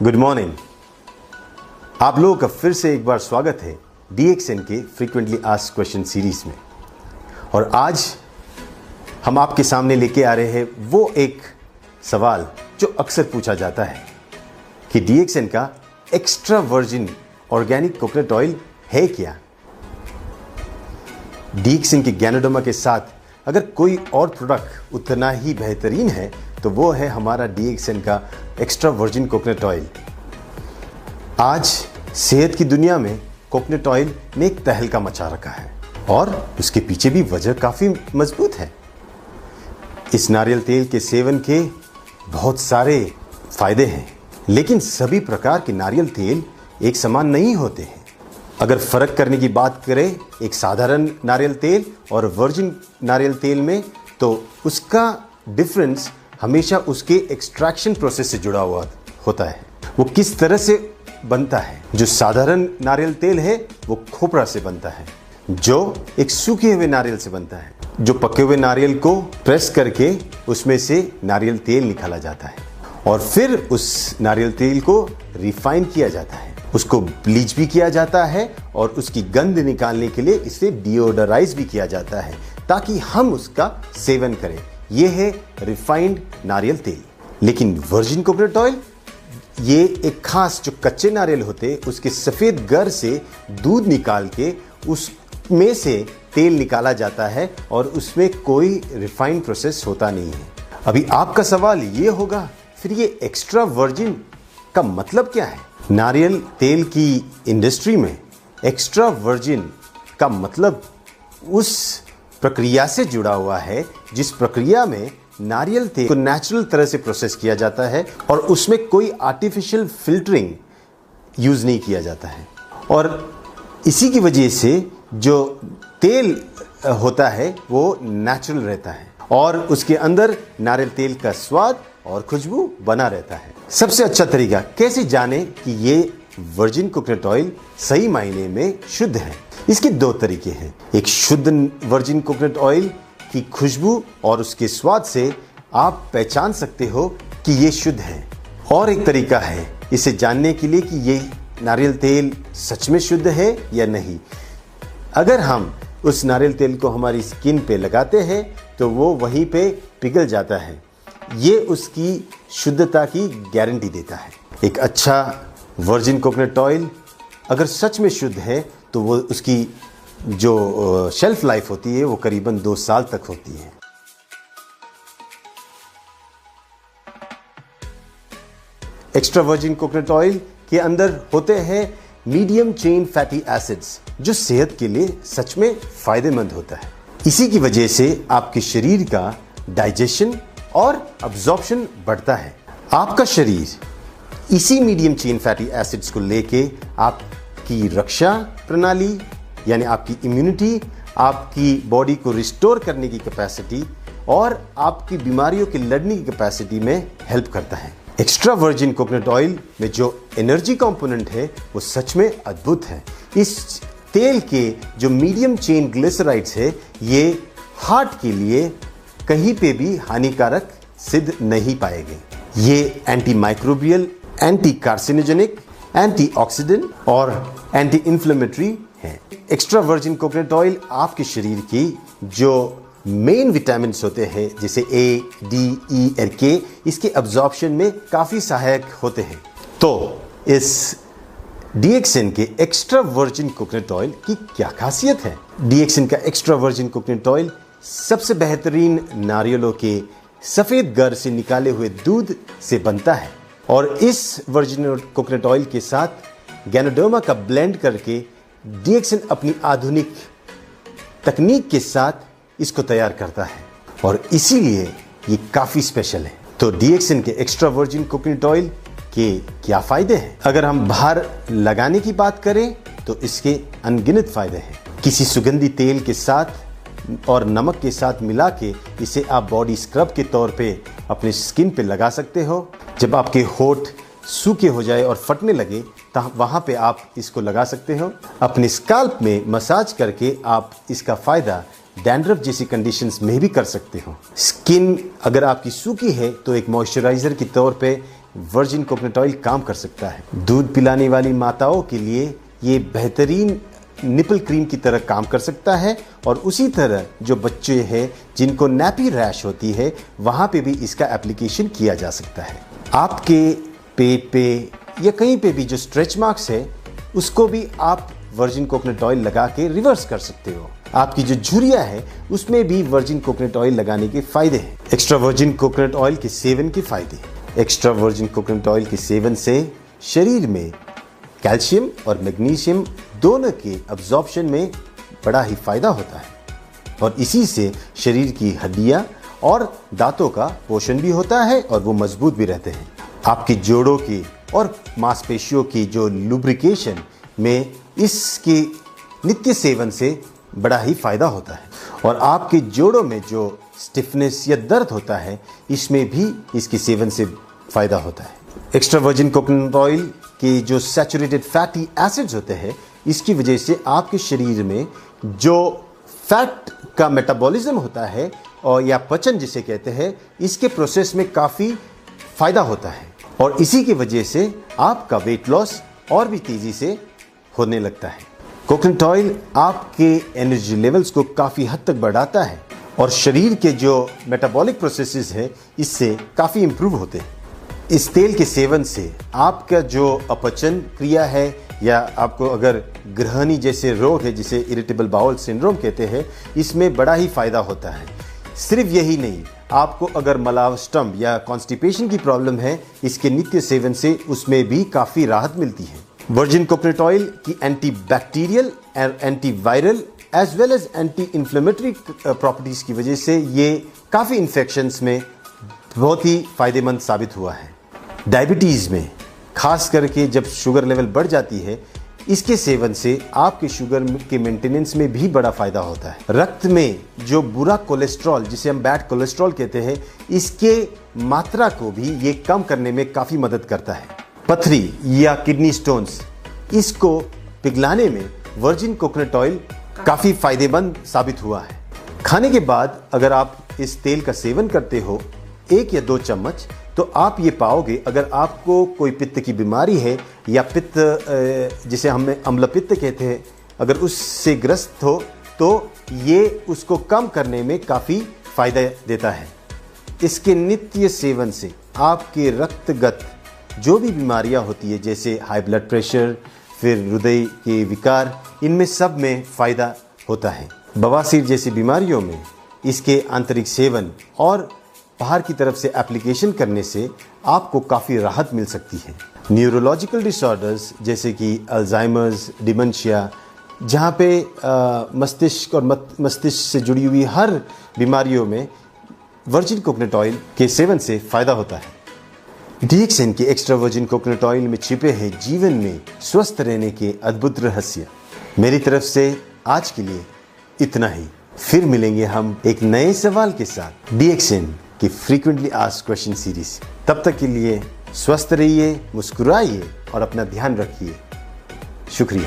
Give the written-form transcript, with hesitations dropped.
Good morning. आप लोगों का फिर से एक बार स्वागत है DXN के फ्रीक्वेंटली आस्क्ड क्वेश्चन सीरीज में। और आज हम आपके सामने लेके आ रहे हैं वो एक सवाल जो अक्सर पूछा जाता है कि DXN का extra virgin organic coconut oil है क्या। DXN के गैनोडर्मा के साथ अगर कोई और प्रोडक्ट उतना ही बेहतरीन है तो वो है हमारा DXN का एक्स्ट्रा वर्जिन कोकोनट ऑयल। आज सेहत की दुनिया में कोकोनट ऑयल ने एक तहलका मचा रखा है और उसके पीछे भी वजह काफ़ी मजबूत है। इस नारियल तेल के सेवन के बहुत सारे फायदे हैं, लेकिन सभी प्रकार के नारियल तेल एक समान नहीं होते हैं। अगर फ़र्क करने की बात करें एक साधारण नारियल तेल और वर्जिन नारियल तेल में, तो उसका डिफरेंस हमेशा उसके एक्सट्रैक्शन प्रोसेस से जुड़ा हुआ होता है। वो किस तरह से बनता है। जो साधारण नारियल तेल है वो खोपरा से बनता है, जो एक सूखे हुए नारियल से बनता है। जो पके हुए नारियल को प्रेस करके उसमें से नारियल तेल निकाला जाता है और फिर उस नारियल तेल को रिफाइन किया जाता है, उसको ब्लीच भी किया जाता है और उसकी गंध निकालने के लिए इसे डिओडराइज भी किया जाता है ताकि हम उसका सेवन करें। यह है रिफाइंड नारियल तेल। लेकिन वर्जिन कोकोनट ऑयल ये एक खास जो कच्चे नारियल होते उसके सफ़ेद गर से दूध निकाल के उसमें से तेल निकाला जाता है और उसमें कोई रिफाइंड प्रोसेस होता नहीं है। अभी आपका सवाल ये होगा, फिर ये एक्स्ट्रा वर्जिन का मतलब क्या है। नारियल तेल की इंडस्ट्री में एक्स्ट्रा वर्जिन का मतलब उस प्रक्रिया से जुड़ा हुआ है जिस प्रक्रिया में नारियल तेल को नेचुरल तरह से प्रोसेस किया जाता है और उसमें कोई आर्टिफिशियल फिल्टरिंग यूज़ नहीं किया जाता है। और इसी की वजह से जो तेल होता है वो नेचुरल रहता है और उसके अंदर नारियल तेल का स्वाद और खुशबू बना रहता है। सबसे अच्छा तरीका कैसे जाने कि ये वर्जिन कोकोनट ऑयल सही मायने में शुद्ध है, इसके दो तरीके हैं। एक शुद्ध वर्जिन कोकोनट ऑयल की खुशबू और उसके स्वाद से आप पहचान सकते हो कि ये शुद्ध है, और एक तरीका है इसे जानने के लिए कि ये नारियल तेल सच में शुद्ध है या नहीं। अगर हम उस नारियल तेल को हमारी स्किन पे लगाते हैं तो वो वहीं पे पिघल जाता है। ये उसकी शुद्धता की गारंटी देता है। एक अच्छा वर्जिन कोकोनट ऑयल अगर सच में शुद्ध है तो वो उसकी जो शेल्फ लाइफ होती है वो करीबन 2 साल तक होती है। एक्स्ट्रा वर्जिन कोकोनट ऑयल के अंदर होते हैं मीडियम चेन फैटी एसिड्स जो सेहत के लिए सच में फायदेमंद होता है। इसी की वजह से आपके शरीर का डाइजेशन और अब्जॉर्प्शन बढ़ता है। आपका शरीर इसी मीडियम चेन फैटी एसिड्स को लेके आपकी रक्षा प्रणाली यानी आपकी इम्यूनिटी, आपकी बॉडी को रिस्टोर करने की कैपेसिटी और आपकी बीमारियों के लड़ने की कैपेसिटी में हेल्प करता है। एक्स्ट्रा वर्जिन कोकोनट ऑयल में जो एनर्जी कंपोनेंट है वो सच में अद्भुत है। इस तेल के जो मीडियम चेन ग्लिसराइड्स है ये हार्ट के लिए कहीं पे भी हानिकारक सिद्ध नहीं पाए गए। ये anti microbial, anti carcinogenic, antioxidant और एंटी इन्फ्लेमेटरी है। एक्स्ट्रा वर्जिन कोकोनट ऑयल आपके शरीर की जो मेन विटामिन्स होते हैं जैसे A, D, E और K, इसके अब्जॉर्प्शन में काफ़ी सहायक होते हैं। तो इस DXN के एक्स्ट्रा वर्जिन कोकोनट ऑयल की क्या खासियत है। DXN का एक्स्ट्रा वर्जिन कोकोनट ऑयल सबसे बेहतरीन नारियलों के सफ़ेद गर से निकाले हुए दूध से बनता है और इस वर्जिन कोकोनट ऑयल के साथ गैनोडर्मा का ब्लेंड करके DXN अपनी आधुनिक तकनीक के साथ इसको तैयार करता है और इसीलिए ये काफ़ी स्पेशल है। तो DXN के एक्स्ट्रा वर्जिन कोकोनट ऑयल के क्या फ़ायदे हैं। अगर हम बाहर लगाने की बात करें तो इसके अनगिनत फ़ायदे हैं। किसी सुगंधी तेल के साथ और नमक के साथ मिला के इसे आप बॉडी स्क्रब के तौर पे अपने स्किन पे लगा सकते हो। जब आपके होठ सूखे हो जाए और फटने लगे तो वहाँ पे आप इसको लगा सकते हो। अपने स्काल्प में मसाज करके आप इसका फ़ायदा डैंड्रफ जैसी कंडीशंस में भी कर सकते हो। स्किन अगर आपकी सूखी है तो एक मॉइस्चराइज़र के तौर पे वर्जिन कोकोनट ऑयल काम कर सकता है। दूध पिलाने वाली माताओं के लिए ये बेहतरीन निपल क्रीम की तरह काम कर सकता है और उसी तरह जो बच्चे हैं जिनको नैपी रैश होती है वहाँ पे भी इसका एप्लीकेशन किया जा सकता है। आपके पेट पे या कहीं पे भी जो स्ट्रेच मार्क्स है उसको भी आप वर्जिन कोकोनट ऑयल लगा के रिवर्स कर सकते हो। आपकी जो झुर्रियाँ है उसमें भी वर्जिन कोकोनट ऑयल लगाने के फायदे हैं। एक्स्ट्रा वर्जिन कोकोनट ऑयल के सेवन के फायदे। एक्स्ट्रा वर्जिन कोकोनट ऑयल के सेवन से शरीर में कैल्शियम और मैग्नीशियम दोनों के अब्जॉर्प्शन में बड़ा ही फायदा होता है और इसी से शरीर की हड्डियां और दांतों का पोषण भी होता है और वो मजबूत भी रहते हैं। आपकी जोड़ों की और मांसपेशियों की जो लुब्रिकेशन में इसके नित्य सेवन से बड़ा ही फायदा होता है और आपके जोड़ों में जो स्टिफनेस या दर्द होता है इसमें भी इसके सेवन से फायदा होता है। एक्स्ट्रा वर्जिन कोकोनट ऑयल के जो सैचुरेटेड फैटी एसिड्स होते हैं इसकी वजह से आपके शरीर में जो फैट का मेटाबॉलिज्म होता है और या पचन जिसे कहते हैं इसके प्रोसेस में काफ़ी फायदा होता है और इसी की वजह से आपका वेट लॉस और भी तेज़ी से होने लगता है। कोकोनट ऑयल आपके एनर्जी लेवल्स को काफ़ी हद तक बढ़ाता है और शरीर के जो मेटाबॉलिक प्रोसेसेस हैं इससे काफ़ी इम्प्रूव होते हैं। इस तेल के सेवन से आपका जो अपचन क्रिया है या आपको अगर ग्रहणी जैसे रोग है जिसे इरिटेबल बाउल सिंड्रोम कहते हैं इसमें बड़ा ही फायदा होता है। सिर्फ यही नहीं, आपको अगर मलावस्टम या कॉन्स्टिपेशन की प्रॉब्लम है इसके नित्य सेवन से उसमें भी काफ़ी राहत मिलती है। वर्जिन कोकोनट ऑयल की एंटी बैक्टीरियल और anti viral as well as anti inflammatory properties की वजह से ये काफ़ी इन्फेक्शंस में बहुत ही फ़ायदेमंद साबित हुआ है। डायबिटीज़ में खास करके जब शुगर लेवल बढ़ जाती है इसके सेवन से आपके शुगर के मेंटेनेंस में भी बड़ा फ़ायदा होता है। रक्त में जो बुरा कोलेस्ट्रॉल जिसे हम बैड कोलेस्ट्रॉल कहते हैं इसके मात्रा को भी ये कम करने में काफ़ी मदद करता है। पथरी या किडनी स्टोन्स इसको पिघलाने में वर्जिन कोकोनट ऑयल काफ़ी फ़ायदेमंद साबित हुआ है। खाने के बाद अगर आप इस तेल का सेवन करते हो 1 या 2 चम्मच तो आप ये पाओगे अगर आपको कोई पित्त की बीमारी है या पित्त जिसे हम अम्ल पित्त कहते हैं अगर उससे ग्रस्त हो तो ये उसको कम करने में काफ़ी फ़ायदा देता है। इसके नित्य सेवन से आपके रक्तगत जो भी बीमारियां होती है जैसे हाई ब्लड प्रेशर फिर हृदय के विकार इनमें सब में फ़ायदा होता है। बवासीर जैसी बीमारियों में इसके आंतरिक सेवन और बाहर की तरफ से एप्लीकेशन करने से आपको काफ़ी राहत मिल सकती है। न्यूरोलॉजिकल डिसऑर्डर्स जैसे कि अल्जाइमर्स, डिमेंशिया जहाँ पे मस्तिष्क और मस्तिष्क से जुड़ी हुई हर बीमारियों में वर्जिन कोकोनट ऑयल के सेवन से फ़ायदा होता है। डीएक्सएन के एक्स्ट्रा वर्जिन कोकोनट ऑयल में छिपे हैं जीवन में स्वस्थ रहने के अद्भुत रहस्य। मेरी तरफ से आज के लिए इतना ही। फिर मिलेंगे हम एक नए सवाल के साथ डीएक्सएन की फ्रीक्वेंटली आस्क्ड क्वेश्चन सीरीज। तब तक के लिए स्वस्थ रहिए, मुस्कुराइए और अपना ध्यान रखिए। शुक्रिया।